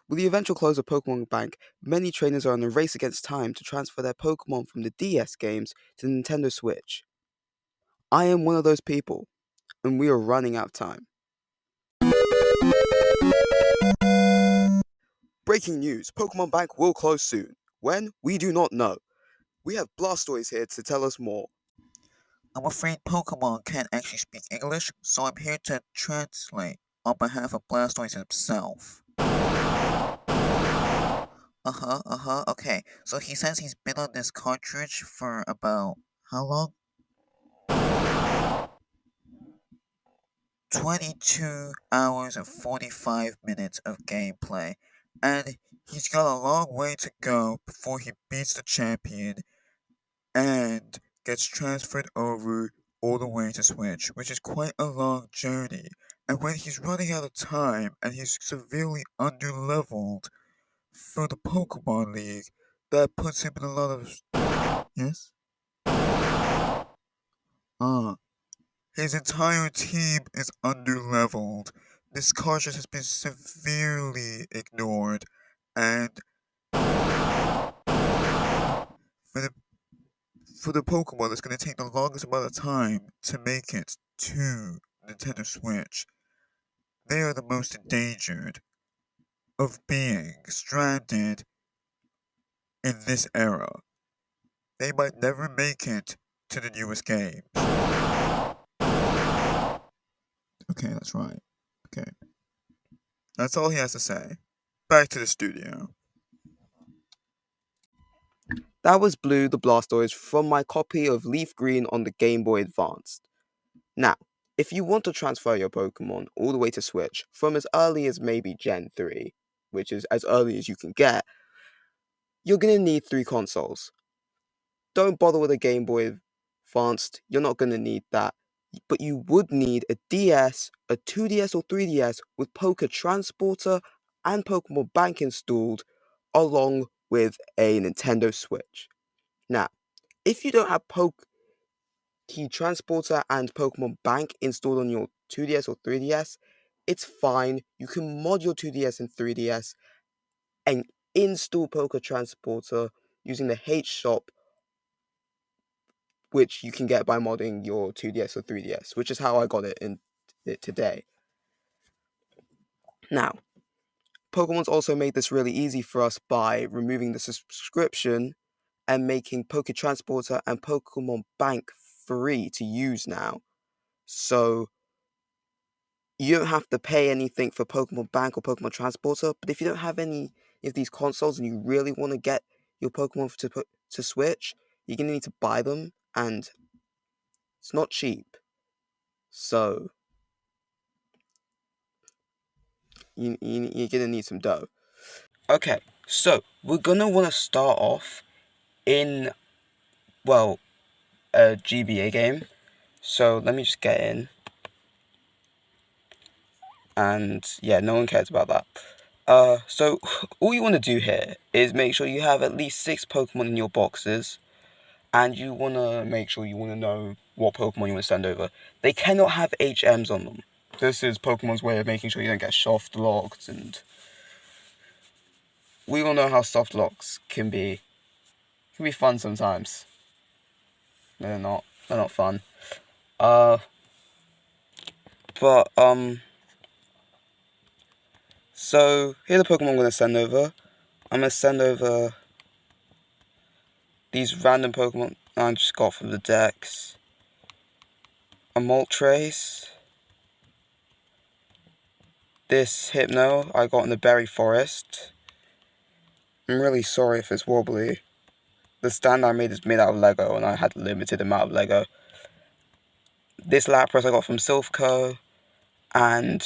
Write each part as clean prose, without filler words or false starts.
With the eventual close of Pokémon Bank, many trainers are in a race against time to transfer their Pokémon from the DS games to the Nintendo Switch. I am one of those people, and we are running out of time. Breaking news, Pokémon Bank will close soon. When? We do not know. We have Blastoise here to tell us more. I'm afraid Pokemon can't actually speak English, so I'm here to translate on behalf of Blastoise himself. Okay. So he says he's been on this cartridge for about how long? 22 hours and 45 minutes of gameplay, and he's got a long way to go before he beats the champion and gets transferred over all the way to Switch, which is quite a long journey. And when he's running out of time and he's severely underleveled for the Pokemon League, that puts him in a lot of. Yes? Ah. His entire team is underleveled. This cartridge has been severely ignored, and for the for the Pokemon, it's going to take the longest amount of time to make it to Nintendo Switch. They are the most endangered of being stranded in this era. They might never make it to the newest game. Okay, that's right. Okay. That's all he has to say. Back to the studio. That was Blue the Blastoise from my copy of Leaf Green on the Game Boy Advance. Now, if you want to transfer your Pokemon all the way to Switch from as early as maybe Gen 3, which is as early as you can get, you're going to need three consoles. Don't bother with a Game Boy Advanced, you're not going to need that. But you would need a DS, a 2DS or 3DS with Poké Transporter and Pokemon Bank installed, along with a Nintendo Switch. Now, if you don't have Poké Transporter and Pokemon Bank installed on your 2DS or 3DS, it's fine. You can mod your 2DS and 3DS and install Poké Transporter using the H shop, which you can get by modding your 2DS or 3DS, which is how I got it today. Now, Pokemon's also made this really easy for us by removing the subscription and making Poké Transporter and Pokemon Bank free to use now. So you don't have to pay anything for Pokemon Bank or Pokemon Transporter, but if you don't have any of these consoles and you really want to get your Pokemon to Switch, you're going to need to buy them, and it's not cheap. So you're going to need some dough. Okay, so we're going to want to start off in, well, a GBA game. So let me just get in. And yeah, no one cares about that. So all you want to do here is make sure you have at least 6 Pokemon in your boxes, and you want to make sure you want to know what Pokemon you want to send over. They cannot have HMs on them. This is Pokemon's way of making sure you don't get soft locked, and we all know how soft locks can be. Can be fun sometimes. They're not. They're not fun. Uh, but So here are the Pokemon I'm gonna send over. I'm gonna send over these random Pokemon I just got from the decks. A Moltres. This Hypno I got in the Berry Forest. I'm really sorry if it's wobbly. The stand I made is made out of Lego and I had a limited amount of Lego. This Lapras I got from Silphco. And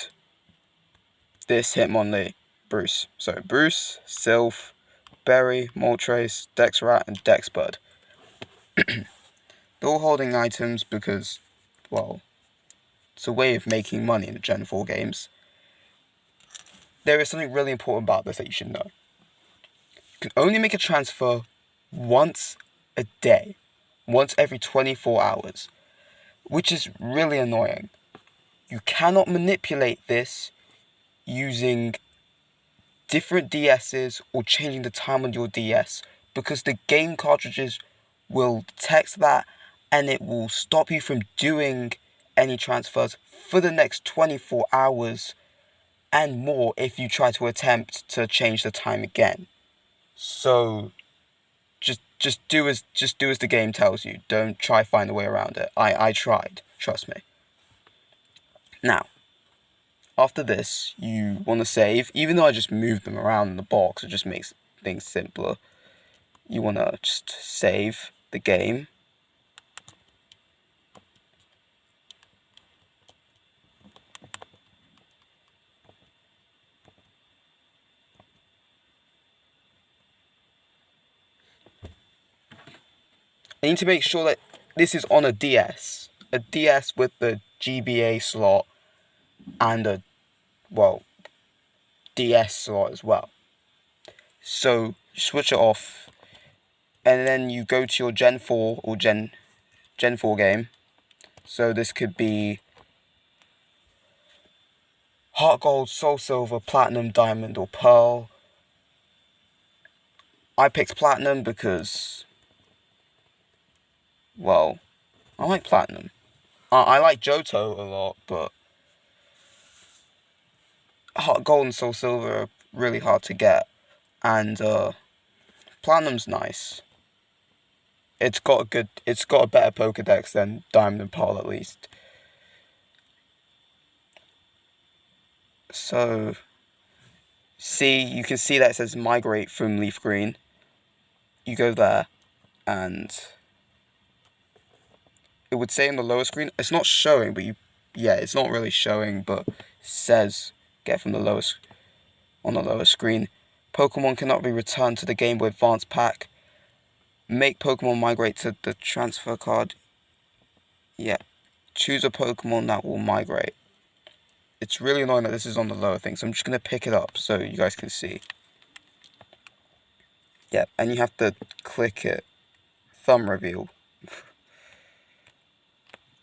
this Hitmonlee, Bruce. So Bruce, Sylph, Berry, Moltres, Dexrat, and Dexbud. They're all holding items because, well, it's a way of making money in the Gen 4 games. There is something really important about this that you should know. You can only make a transfer once a day, once every 24 hours, which is really annoying. You cannot manipulate this using different DSs or changing the time on your DS, because the game cartridges will detect that and it will stop you from doing any transfers for the next 24 hours and more if you try to attempt to change the time again. So just do as the game tells you. Don't try find a way around it. I tried, trust me. Now, after this, you want to save. Even though I just moved them around in the box, it just makes things simpler. You want to just save the game. I need to make sure that this is on a DS with the GBA slot and a, well, DS slot as well. So you switch it off, and then you go to your Gen 4 or Gen 4 game. So this could be Heart Gold, Soul Silver, Platinum, Diamond, or Pearl. I picked Platinum because, well, I like Platinum. I like Johto a lot, but Heart Gold and Soul Silver are really hard to get, and Platinum's nice. It's got a better Pokedex than Diamond and Pearl at least. So, you can see that it says migrate from Leaf Green. You go there, and it would say on the lower screen. It's not showing, but it's not really showing, but says get from the lowest on the lower screen. Pokemon cannot be returned to the Game Boy Advance pack. Make Pokemon migrate to the transfer card. Yeah. Choose a Pokemon that will migrate. It's really annoying that this is on the lower thing, so I'm just going to pick it up so you guys can see. Yeah, and you have to click it. Thumb reveal.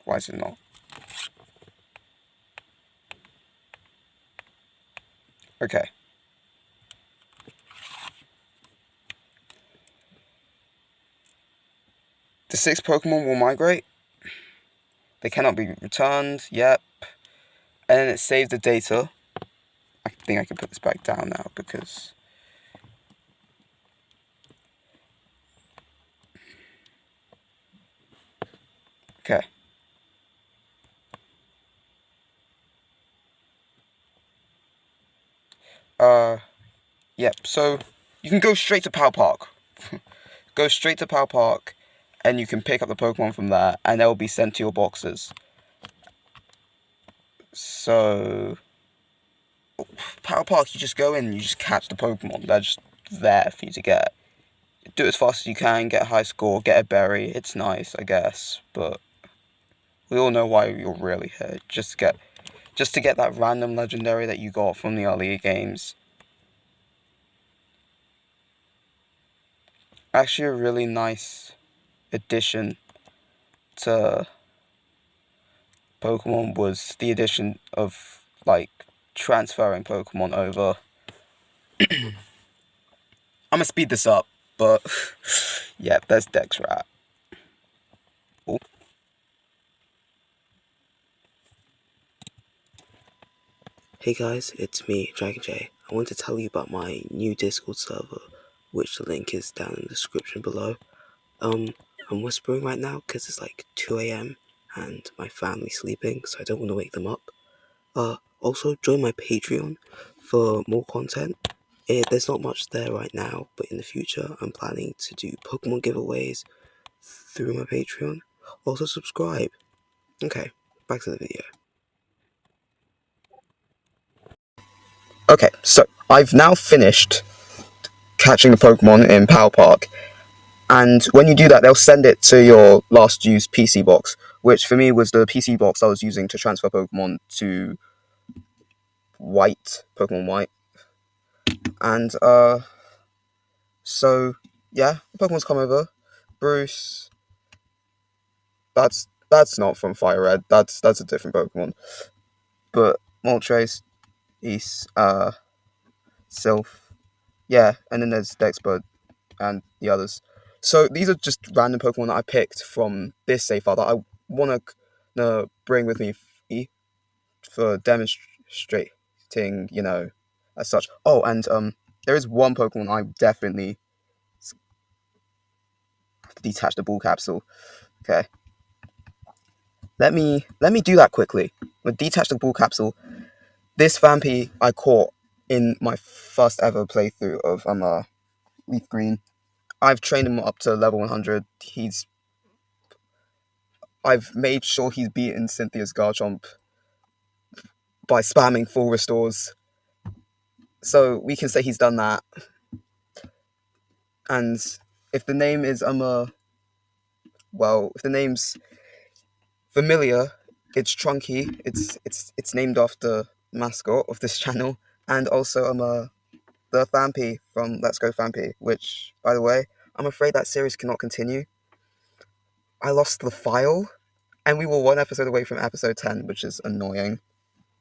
Why is it not? Okay. The 6 Pokemon will migrate. They cannot be returned. Yep. And then it saves the data. I think I can put this back down now because... Okay. Yep. So you can go straight to Power Park. Go straight to Power Park, and you can pick up the Pokemon from there, and they'll be sent to your boxes. So, Power Park, you just go in and you just catch the Pokemon. They're just there for you to get. Do it as fast as you can, get a high score, get a berry. It's nice, I guess, but we all know why you're really here. Just to get that random legendary that you got from the earlier games. Actually, a really nice addition to Pokemon was the addition of, like, transferring Pokemon over. I'm gonna speed this up, but yeah, there's Dex Rat. Oh. Hey guys, it's me, Dragon J. I want to tell you about my new Discord server, which the link is down in the description below. I'm whispering right now because it's like 2 a.m. and my family's sleeping, so I don't want to wake them up. Also join my Patreon for more content. There's not much there right now, but in the future I'm planning to do Pokemon giveaways through my Patreon. Also subscribe. Okay, back to the video. Okay, so I've now finished catching the Pokemon in Power Park, and when you do that, they'll send it to your last used PC box, which for me was the PC box I was using to transfer Pokemon to Pokemon White, and so yeah, the Pokemon's come over. Bruce, that's not from Fire Red. That's a different Pokemon. But Moltres, he's Sylph. Yeah, and then there's Dexbird and the others. So these are just random Pokemon that I picked from this save file that I want to bring with me for demonstrating, as such. Oh, and there is one Pokemon I definitely have to detach the ball capsule. Okay, let me do that quickly. With detach the ball capsule, this Vampy I caught in my first ever playthrough of Leaf Green. I've trained him up to level 100. I've made sure he's beaten Cynthia's Garchomp by spamming full restores. So we can say he's done that. And if the name is if the name's familiar, it's Trunky. It's named after mascot of this channel, and also the Vampy from Let's Go Vampy. Which, by the way, I'm afraid that series cannot continue. I lost the file, and we were one episode away from episode 10, which is annoying.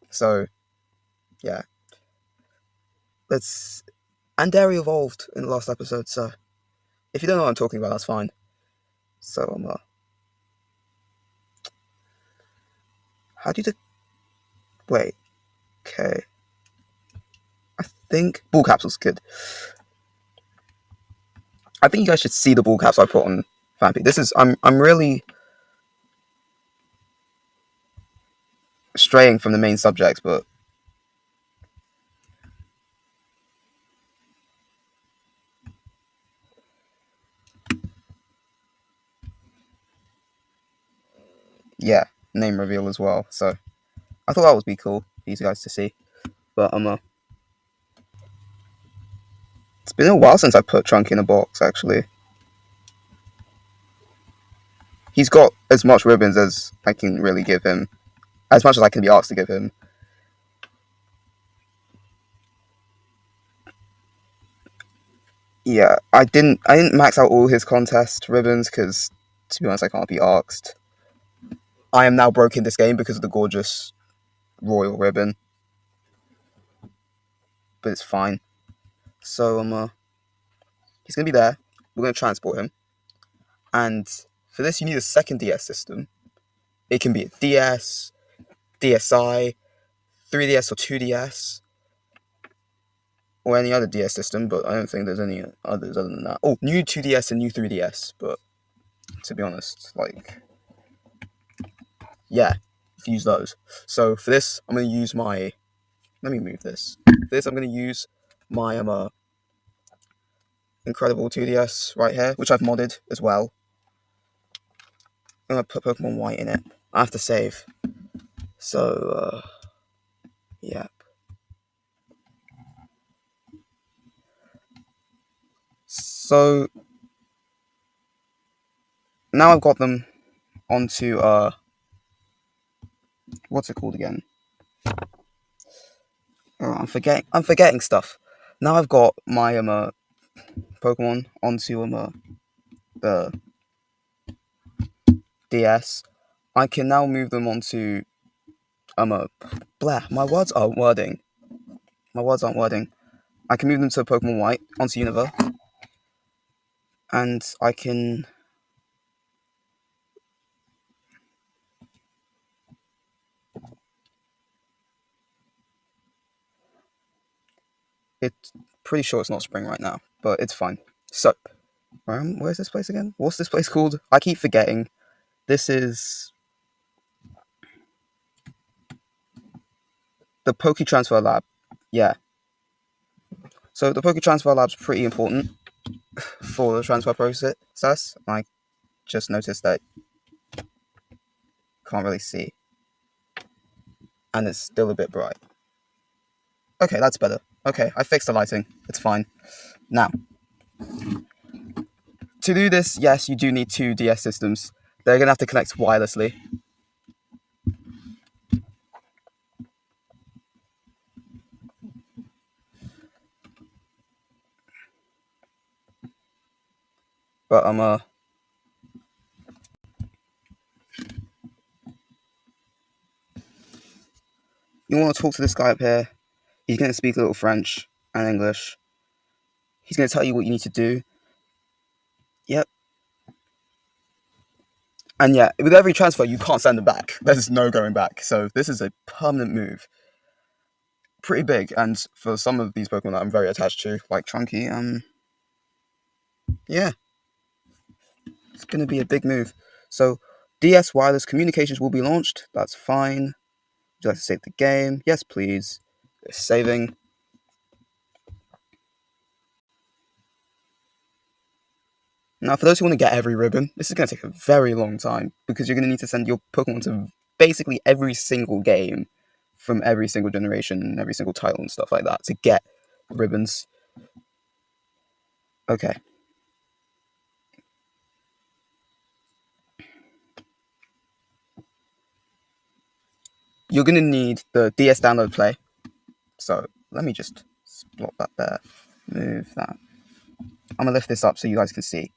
So yeah, let's. And Dairy evolved in the last episode, so if you don't know what I'm talking about, that's fine. So how do you wait? Okay, I think ball capsule's good. I think you guys should see the ball caps I put on Vampy. This is I'm really straying from the main subject, but yeah, name reveal as well. So I thought that would be cool for you guys to see. But it's been a while since I put Trunk in a box. Actually, he's got as much ribbons as I can really give him, as much as I can be asked to give him. Yeah, I didn't max out all his contest ribbons because, to be honest, I can't be asked. I am now broke in this game because of the gorgeous royal ribbon, but it's fine. So he's gonna be there. We're gonna transport him, and for this you need a second DS system. It can be a DS, DSi, 3DS or 2DS, or any other DS system. But I don't think there's any others other than that. Oh, new 2DS and new 3DS. But to be honest, yeah, use those. So for this, I'm gonna use my. Let me move this. For this, I'm gonna use my incredible 2DS right here, which I've modded as well. I'm gonna put Pokemon White in it. I have to save. So yeah. So now I've got them onto what's it called again? Oh, I'm forgetting stuff. Now I've got my Pokemon onto the DS. I can now move them onto blah. My words aren't wording. My words aren't wording. I can move them to Pokemon White onto Unova, and I can. It's pretty sure it's not spring right now, but it's fine. So, where's this place again? What's this place called? I keep forgetting. This is the Poke Transfer Lab. Yeah. So the Poke Transfer Lab's pretty important for the transfer process. I just noticed that can't really see, and it's still a bit bright. Okay, that's better. Okay, I fixed the lighting. It's fine. Now, to do this, yes, you do need two DS systems. They're gonna have to connect wirelessly. But you want to talk to this guy up here? He's gonna speak a little French, and English. He's going to tell you what you need to do. Yep. And yeah, with every transfer, you can't send them back. There's no going back. So this is a permanent move. Pretty big. And for some of these Pokemon that I'm very attached to, like Trunky, yeah, it's going to be a big move. So DS wireless communications will be launched. That's fine. Would you like to save the game? Yes, please. It's saving. Now, for those who want to get every ribbon, this is going to take a very long time because you're going to need to send your Pokemon to basically every single game from every single generation and every single title and stuff like that to get ribbons. Okay. You're going to need the DS download play. So let me just block that there. Move that. I'm going to lift this up so you guys can see.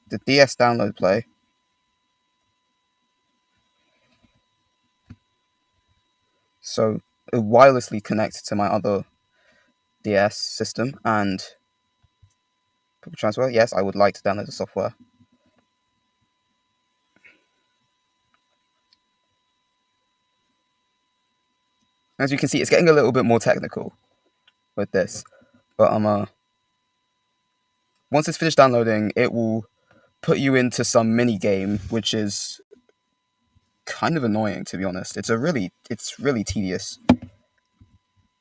The DS download play. So it wirelessly connects to my other DS system and transfer. Yes, I would like to download the software. As you can see, it's getting a little bit more technical with this, but once it's finished downloading, it will put you into some mini game, which is kind of annoying to be honest. It's really tedious,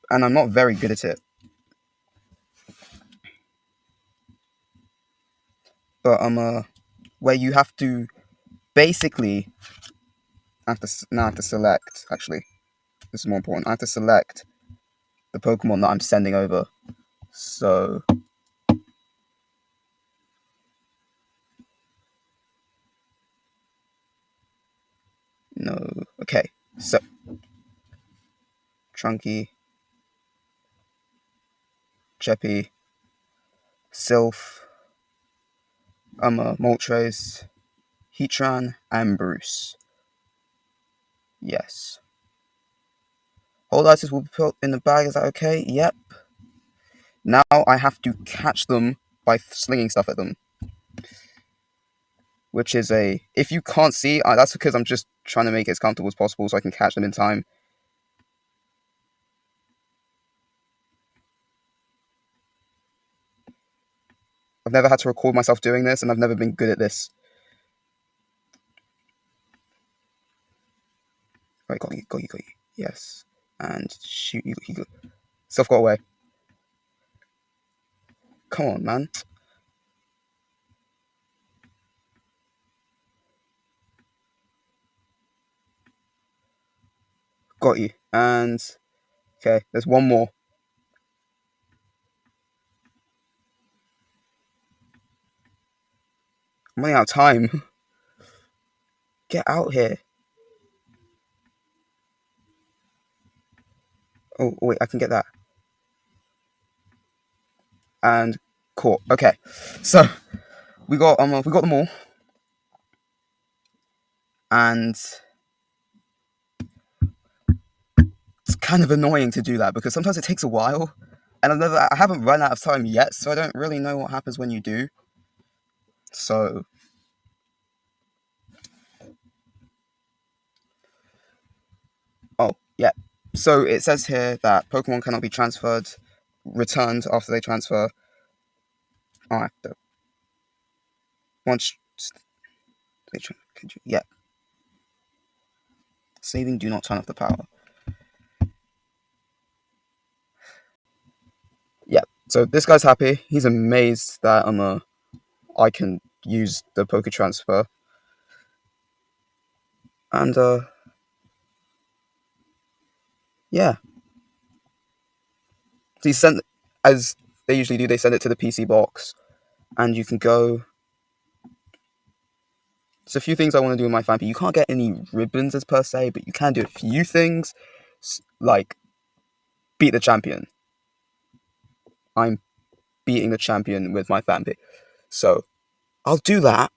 and I'm not very good at it. But where you have to basically I have to select. Actually, this is more important. I have to select the Pokemon that I'm sending over. So no, okay. So Trunky, Cheppy, Sylph, Moltres, Heatran, and Bruce. Yes. Hold items will be put in the bag. Is that okay? Yep. Now I have to catch them by slinging stuff at them. Which is a... If you can't see, that's because I'm just trying to make it as comfortable as possible so I can catch them in time. I've never had to record myself doing this, and I've never been good at this. Right, got you. Yes. And shoot, he got... Stuff got away. Come on, man. Got you. And... Okay, there's one more. I'm running out of time. Get out here. Oh, wait, I can get that. And caught. Okay. So, we got them all. And it's kind of annoying to do that because sometimes it takes a while. And I haven't run out of time yet, so I don't really know what happens when you do. So, oh, yeah. So it says here that Pokemon cannot be returned after they transfer. Oh, I have to, once they yeah. Saving, do not turn off the power. Yeah. So this guy's happy. He's amazed that I can use the Poke Transfer. And yeah. So he sent, as they usually do, they send it to the PC box, and you can go. There's a few things I want to do with my Fampi. You can't get any ribbons as per se, but you can do a few things, like beat the champion. I'm beating the champion with my Fampi, so I'll do that.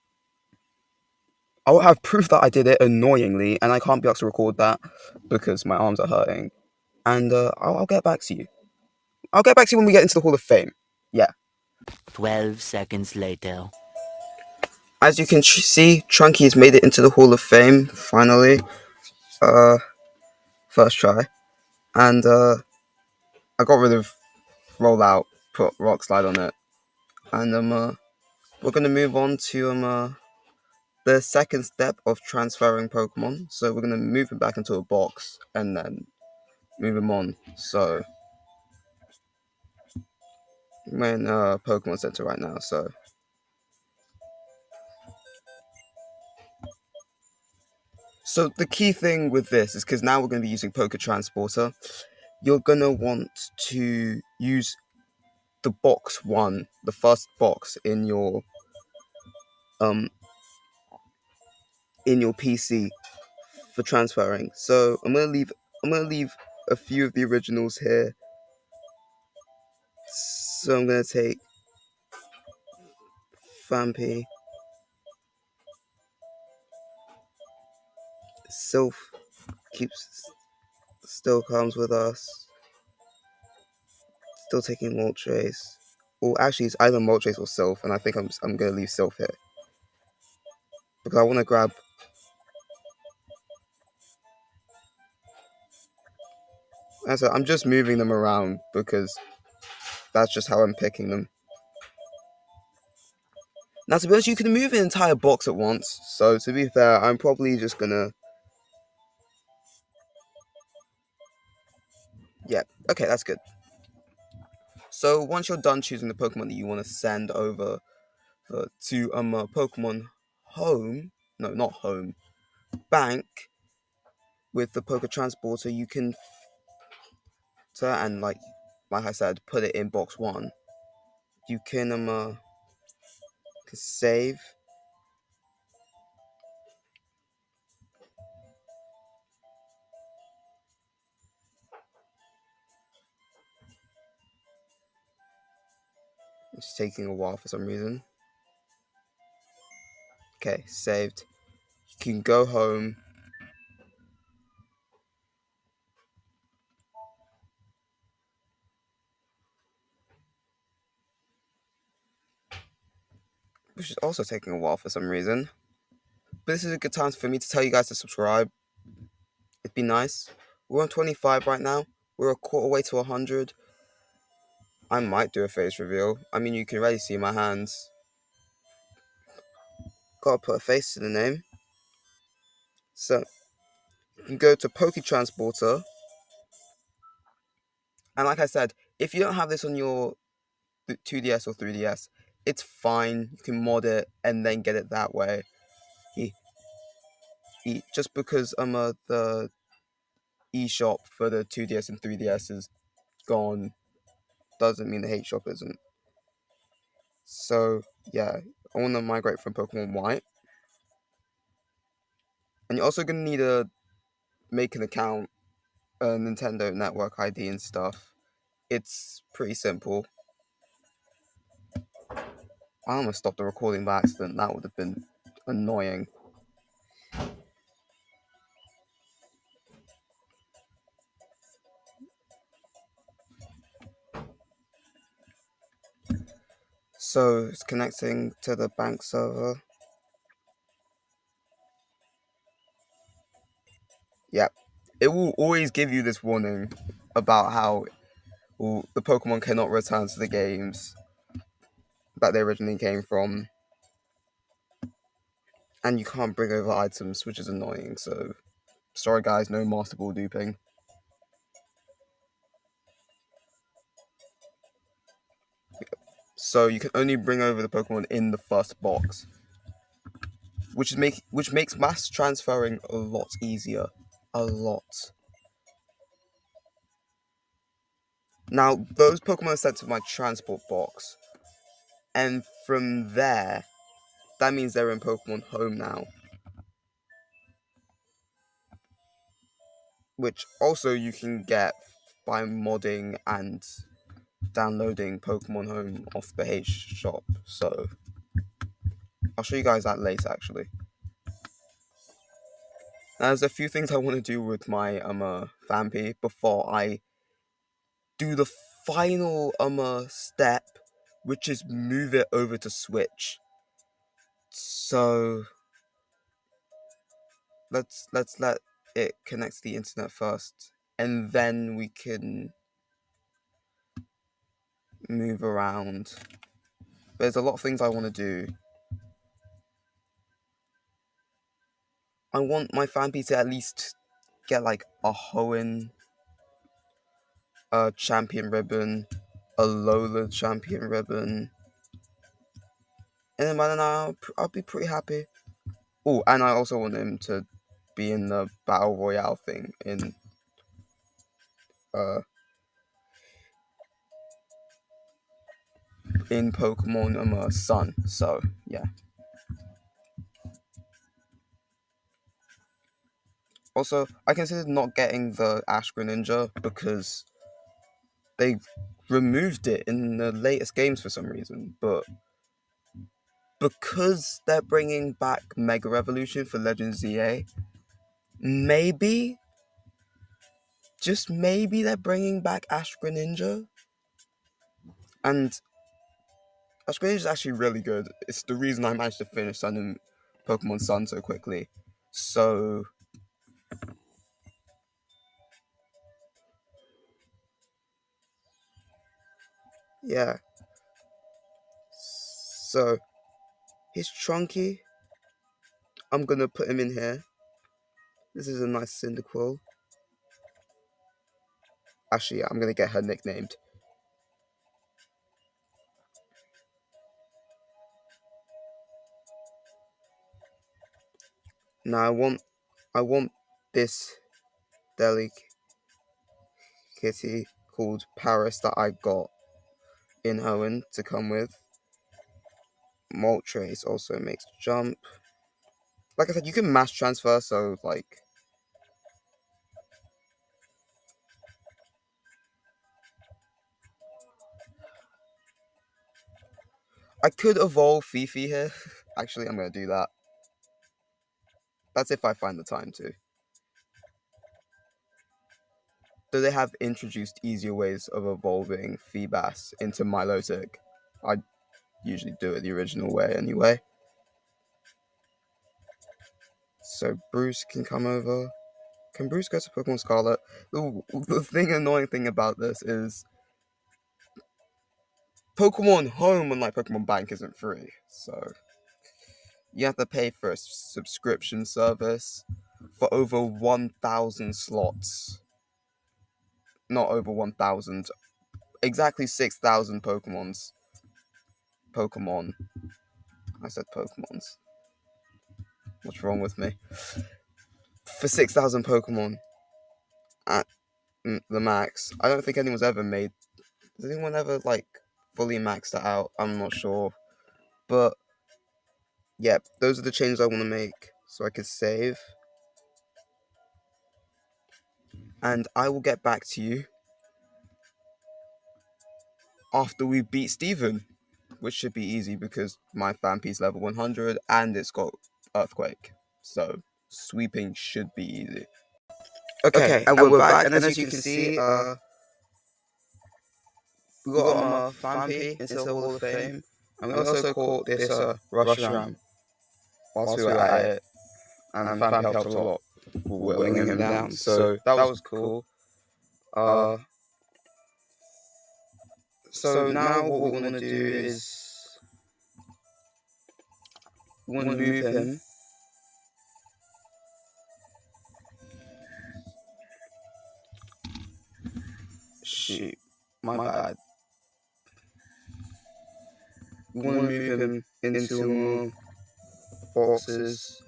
I'll have proof that I did it annoyingly, and I can't be able to record that because my arms are hurting. and I'll get back to you. I'll get back to you when we get into the Hall of Fame. Yeah. 12 seconds later. As you can see, Trunky has made it into the Hall of Fame finally. Uh, First try, and I got rid of rollout, put rock slide on it, and we're gonna move on to the second step of transferring Pokemon. So we're gonna move him back into a box and then move him on. So we're in Pokemon Center right now. So the key thing with this is because now we're gonna be using Poke Transporter. You're gonna want to use the box one, the first box um in your PC for transferring. So I'm gonna leave a few of the originals here. So I'm gonna take Vampy, Sylph keeps still comes with us. Still taking Moltres. Well, actually, it's either Moltres or Sylph, and I think I'm gonna leave Sylph here because I want to grab. And so I'm just moving them around because that's just how I'm picking them. Now, to be honest, you can move an entire box at once. So to be fair, I'm probably just gonna. Yeah. Okay, that's good. So once you're done choosing the Pokemon that you want to send over to Pokemon Home, no, not Home, Bank with the Poke Transporter, you can and like I said, put it in box one. You can save. It's taking a while for some reason. Okay, saved. You can go home. Which is also taking a while for some reason. But this is a good time for me to tell you guys to subscribe. It'd be nice. We're on 25 right now. We're a quarter way to 100. I might do a face reveal. I mean, you can already see my hands. Gotta put a face to the name. So, you can go to Poke Transporter. And like I said, if you don't have this on your 2DS or 3DS, it's fine. You can mod it and then get it that way. Just because the eShop for the 2DS and 3DS is gone doesn't mean the H-Shop isn't. So yeah, I want to migrate from Pokemon White. And you're also going to need to make an account, a Nintendo Network ID and stuff. It's pretty simple. I almost stopped the recording by accident. That would have been annoying. So it's connecting to the bank server. Yep. It will always give you this warning about how the Pokemon cannot return to the games that they originally came from. And you can't bring over items, which is annoying. So, sorry guys, no Master Ball duping. So you can only bring over the Pokemon in the first box, which makes mass transferring a lot easier, a lot. Now those Pokemon are sent to my transport box, and from there, that means they're in Pokemon Home now, which also you can get by modding and downloading Pokemon Home off the H shop. So I'll show you guys that later actually. Now, there's a few things I want to do with my Vampy before I do the final step, which is move it over to Switch. So let's let it connect to the internet first, and then we can move around. There's a lot of things I want to do. I want my Vampy to at least get like a Hoenn champion ribbon, a Lola champion ribbon, and then by then I'll be pretty happy. Oh, and I also want him to be in the battle royale thing uh in Pokemon Sun. So yeah. Also, I considered not getting the Ash Greninja because they removed it in the latest games for some reason, but because they're bringing back Mega Revolution for Legends ZA, maybe, just maybe they're bringing back Ash Greninja. And Ash Greninja is actually really good. It's the reason I managed to finish Sun and Pokemon Sun so quickly. So, yeah. So, he's chunky. I'm gonna put him in here. This is a nice Cyndaquil. Actually, I'm gonna get her nicknamed. Now I want this deli kitty called Paris that I got in Hoenn to come with. Moltres also makes jump. Like I said, you can mass transfer, so like I could evolve Fifi here. Actually, I'm gonna do that. That's if I find the time to. So they have introduced easier ways of evolving Feebas into Milotic. I usually do it the original way anyway. So Bruce can come over. Can Bruce go to Pokemon Scarlet? The annoying thing about this is Pokemon Home, unlike Pokemon Bank, isn't free. So you have to pay for a subscription service for over 1,000 slots. Not over 1,000. Exactly 6,000 Pokemons. Pokemon. I said Pokemons. What's wrong with me? For 6,000 Pokemon at the max. I don't think anyone's ever made. Has anyone ever, like, fully maxed it out? I'm not sure. But, yeah, those are the changes I want to make. So I can save. And I will get back to you after we beat Steven. Which should be easy because my Fampi's level 100 and it's got Earthquake. So, sweeping should be easy. Okay, and we're back, and as you can see, we got Fampi into the Hall of Fame, and we also caught this Reshiram whilst we were at it, and Fampi helped a lot whittling him down, so that was cool. Uh, so now what we want to do is we want to move him. Shoot, my bad. We want to move him into boxes.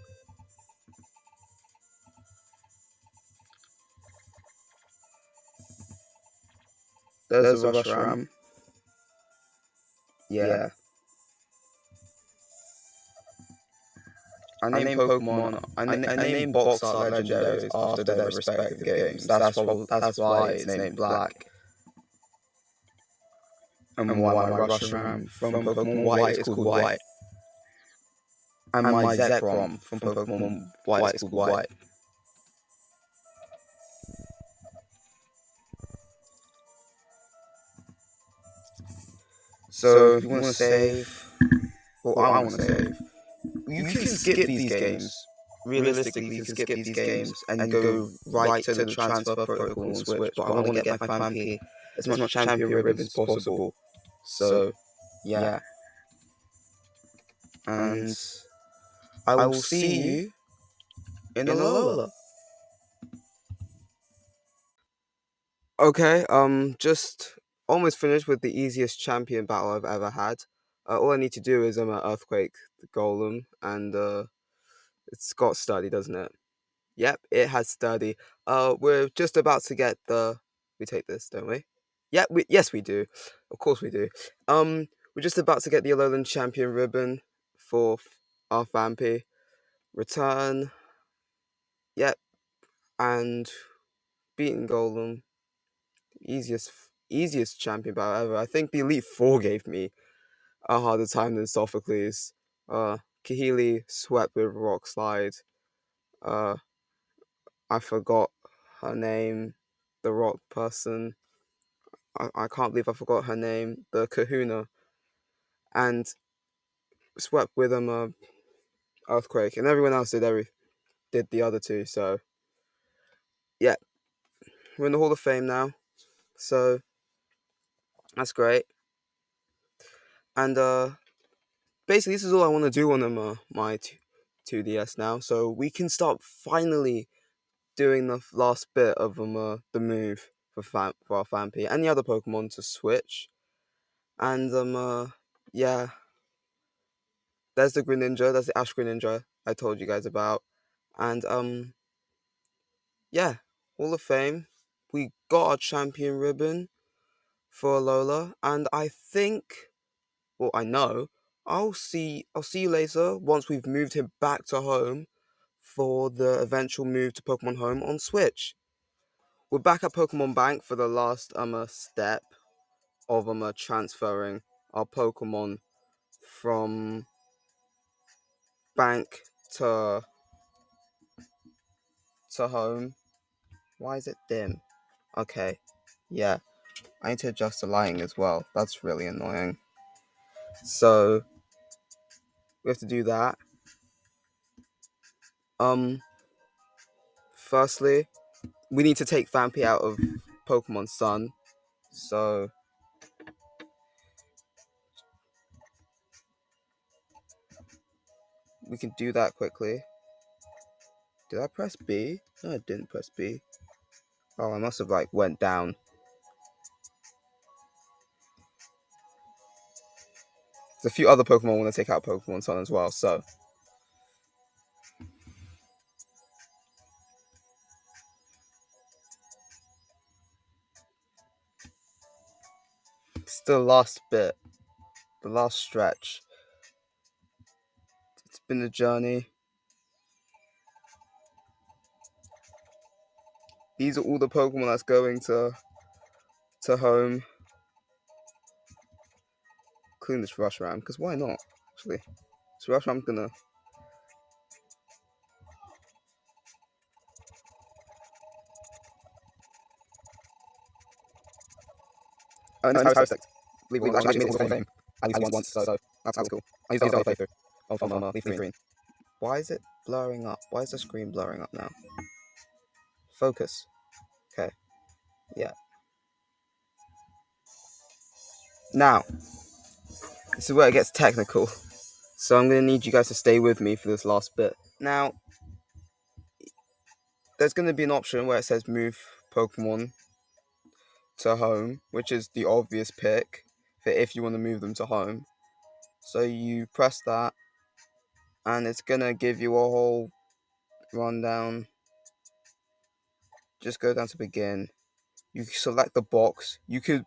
There's a Reshiram. Yeah. I name Pokemon. I name box art legendaries after their respective games. That's why it's named Black, and why my Reshiram from Pokemon White is called White, and my Zekrom from Pokemon White is called White. So if you want to save, or I want to save, you can skip these games. Realistically, you can skip these games and go right to the transfer protocol on Switch. But I want to get my Fampi as much champion ribbons as possible. So, yeah. And I will see you in Alola. Okay, just almost finished with the easiest champion battle I've ever had. All I need to do is Earthquake the Golem, and it's got sturdy, doesn't it? Yep, it has sturdy. We're just about to get the. We take this, don't we? Yeah, yes we do. Of course we do. We're just about to get the Alolan Champion ribbon for our Vampy. Return. Yep, and beating Golem. Easiest champion battle ever. I think the Elite Four gave me a harder time than Sophocles. Kahili swept with Rock Slide. Uh, I forgot her name. The rock person. I can't believe I forgot her name. The Kahuna. And swept with him Earthquake. And everyone else did the other two. So yeah, we're in the Hall of Fame now. So that's great. And basically this is all I want to do on my 2DS now. So we can start finally doing the last bit of the move for our Fampi and the other Pokemon to switch. And yeah, there's the Greninja, there's the Ash Greninja I told you guys about. And yeah, Hall of Fame. We got our champion ribbon for Lola, and I think, well, I know I'll see you later once we've moved him back to home for the eventual move to Pokemon Home on Switch. We're back at Pokemon Bank for the last step of transferring our Pokemon from bank to home. Why is it dim? Okay, yeah, I need to adjust the lighting as well. That's really annoying. So we have to do that. Um, Firstly, we need to take Vampy out of Pokemon Sun. So we can do that quickly. Did I press B? No, I didn't press B. Oh, I must have went down. There's a few other Pokemon I want to take out Pokemon Sun as well. So it's the last bit, the last stretch. It's been a journey. These are all the Pokemon that's going to home. Including this Rush Ram, because why not? Actually, this Rush Ram's gonna. Ernest Harris District. Believe it or not, actually made it to the Hall of Fame at least once, so that's cool. I used the other playthrough of Leaf Green. Why is it blurring up? Why is the screen blurring up now? Focus. Okay. Yeah. Now, this is where it gets technical. So I'm going to need you guys to stay with me for this last bit. Now, there's going to be an option where it says move Pokemon to home, which is the obvious pick for if you want to move them to home. So you press that, and it's going to give you a whole rundown. Just go down to begin. You select the box. You could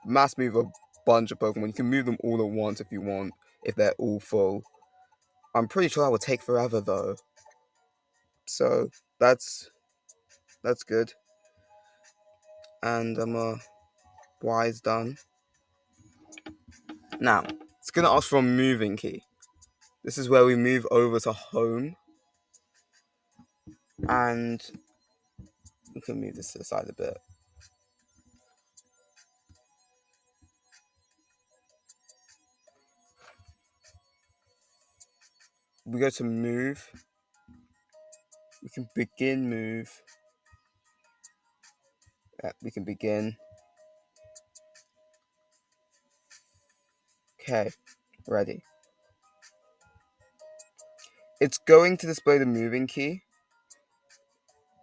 mass move a bunch of Pokemon. You can move them all at once if you want, if they're all full. I'm pretty sure that would take forever though. So that's good. And Y is done. Now it's gonna ask for a moving key. This is where we move over to home, and we can move this to the side a bit. we go to move. We can begin move. We can begin. Okay, ready. It's going to display the moving key.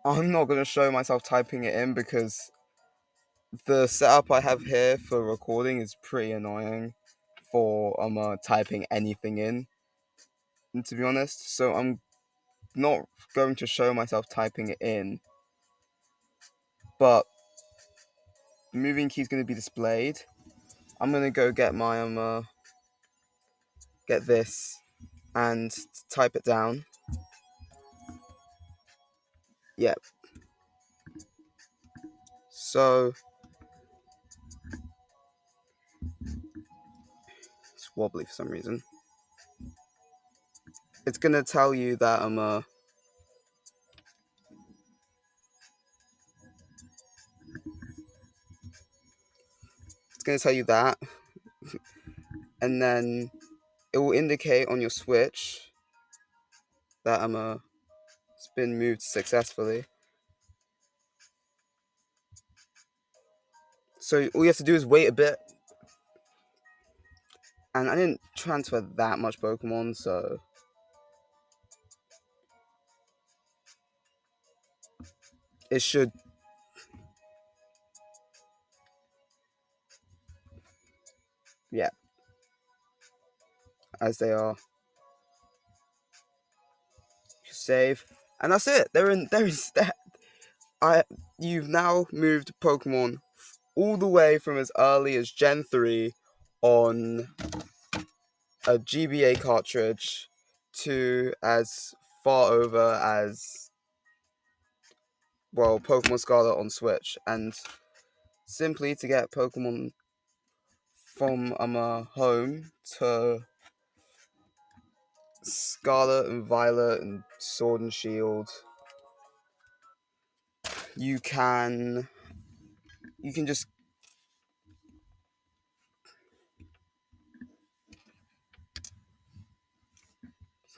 I'm not going to show myself typing it in because the setup I have here for recording is pretty annoying for typing anything in, and to be honest. So I'm not going to show myself typing it in, but the moving key is going to be displayed. I'm going to go get my get this and type it down. Yep. So it's wobbly for some reason. It's gonna tell you that it's gonna tell you that, and then it will indicate on your switch that it's been moved successfully. So all you have to do is wait a bit, and I didn't transfer that much Pokemon, so it should. Yeah, as they are. Save, and that's it. There is that. You've now moved Pokemon all the way from as early as Gen 3 on a GBA cartridge to as far over as, well, Pokemon Scarlet on Switch. And simply to get Pokemon from home to Scarlet and Violet and Sword and Shield, you can just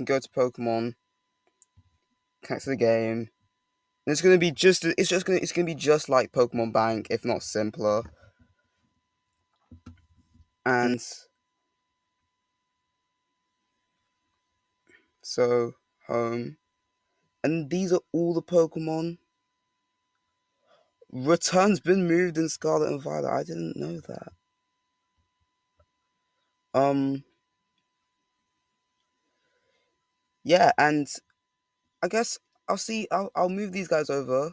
go to Pokemon, connect to the game. And it's gonna be it's gonna be just like Pokemon Bank, if not simpler. And so home. And these are all the Pokemon. Return's been moved in Scarlet and Violet. I didn't know that. Yeah, and I guess I'll move these guys over,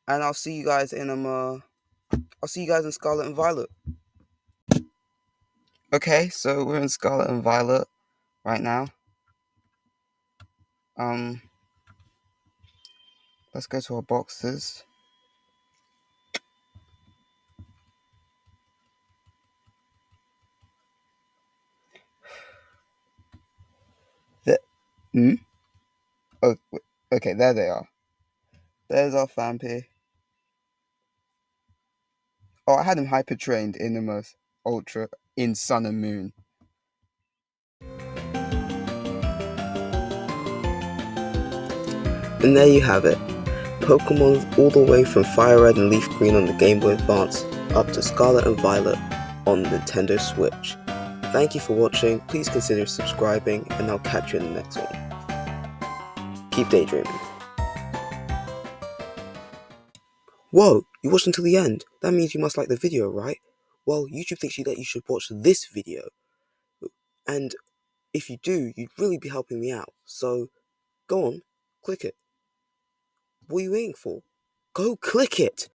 and I'll see you guys in I'll see you guys in Scarlet and Violet. Okay, so we're in Scarlet and Violet right now. Um, let's go to our boxes. Hmm? Oh, okay, there they are. There's our Fampi. Oh, I had him hyper trained in the most ultra in Sun and Moon. And there you have it. Pokemon all the way from Fire Red and Leaf Green on the Game Boy Advance up to Scarlet and Violet on the Nintendo Switch. Thank you for watching. Please consider subscribing, and I'll catch you in the next one. Keep daydreaming. Whoa, you watched until the end. That means you must like the video, right? Well, YouTube thinks that you should watch this video. And if you do, you'd really be helping me out. So, go on, click it. What are you waiting for? Go click it!